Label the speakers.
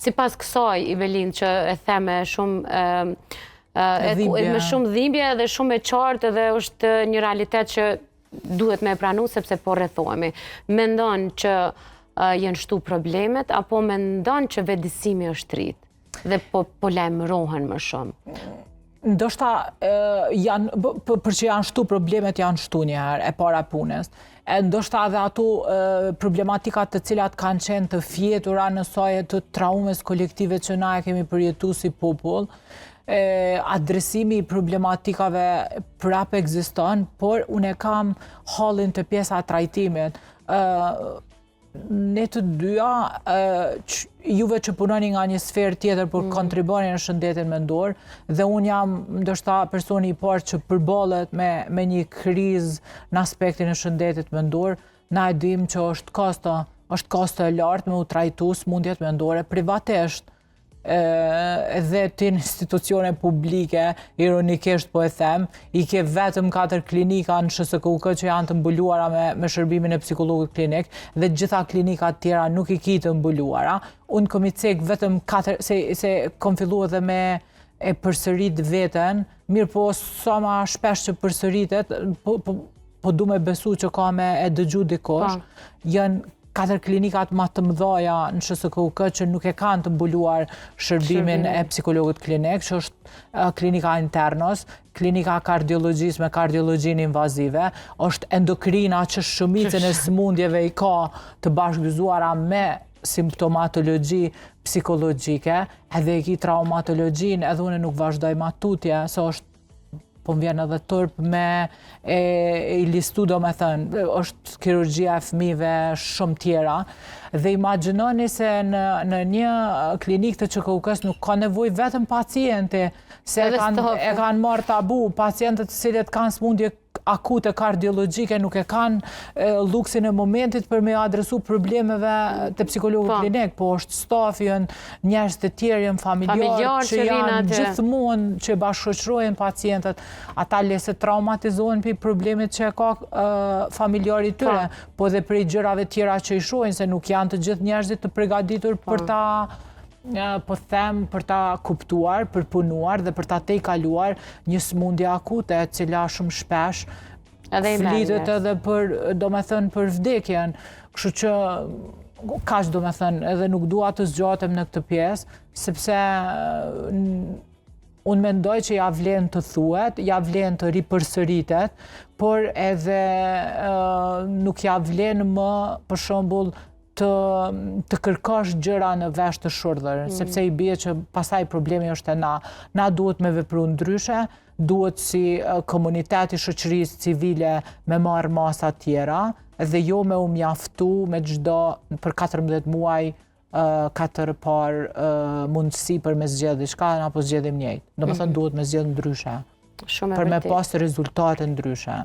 Speaker 1: Sipas kësaj, Ivelin, që e the me shumë dhimbje dhe shumë e qartë dhe është një realitet që duhet me pranu sepse po rrethohemi. Mendon që janë shtu problemet apo mendon që vetëdijsimi është rrit dhe po lajmërohen më shumë?
Speaker 2: Ndoshta për që janë shtu problemet janë shtu njëherë e para punës. Ndoshta edhe ato problematikat të cilat kanë qenë të fjetura në soje të traumes kolektive që na e kemi përjetu si popull, adresimi i problematikave prap ekziston, por unë e kam hallin të pjesa trajtimit. Ne të dyja, juve që punoni nga një sferë tjetër për kontriboni në shëndetin mendor, dhe unë jam ndoshta personi i parë që përballet me një krizë në aspektin e shëndetit mendor, na e dim që është kosto e lartë me u trajtu smundjet mendore privatisht. Dhe të institucione publike, ironikisht po e them, i ke vetëm 4 klinika në SHSKUK që janë të mbuluara me shërbimin e psikologut klinik dhe gjitha klinikat tjera nuk i ki të mbuluara. Unë kom i cek vetëm 4, se kom fillu edhe me e përsërit veten, mirë po sa ma shpesh që përsëritet, po du me besu që ka me e dëgju dikosh, janë 4 klinikat ma të mëdhaja në SHSKUK që nuk e kanë të mbuluar shërbimin e psikologut klinik, që është klinika internos, klinika kardiologjisë me kardiologjin invazive, është endokrina që shumicën e smundjeve i ka të bashkëgëzuara me simptomatologji psikologjike, edhe i ki traumatologjin, edhe unë nuk vazhdoj ma tutje, se është po më vjen edhe tërp me i listu do me thënë, është kirurgjia e fëmijëve shumë tjera, dhe imagjinoni se në një klinik të QKUK-s nuk ka nevojë vetëm pacienti, se e kanë marrë tabu, pacientët të cilët kanë smundje akute kardiologjike nuk e kanë luksin e momentit për me adresu problemeve të psikologu klinik, po është stafi, njerëz të tjerë, janë familjarë që janë gjithmonë që bashkëshoqërojnë pacientët, ata lese traumatizohen për problemet që ka familjari tyre, po dhe për i gjërave tjera që i shohin, se nuk janë të gjithë njerëzit të përgatitur për ta po them për ta kuptuar, për punuar dhe për ta te i kaluar një smundje akute, cila shumë shpesh flitet edhe për, do me thënë, për vdekjen. Kështu që, kaq do me thënë, edhe nuk dua të zgjatem në këtë pjesë, sepse unë mendoj që ja vlen të thuhet, ja vlen të ripërsëritet, por edhe nuk ja vlen më, për shembull, të kërkosh gjëra në vesh të shurdhër, sepse i bie që pasaj problemi është e na. Na duhet me vepru ndryshe, duhet si komuniteti shoqërisë civile me marrë masa tjera, dhe jo me u mjaftu me çdo për 14 muaj 4 par mundësi për me zgjedhë diçka apo zgjedhim njëjtë. Do me thënë duhet me zgjedhë ndryshe. Për me pas rezultate ndryshe.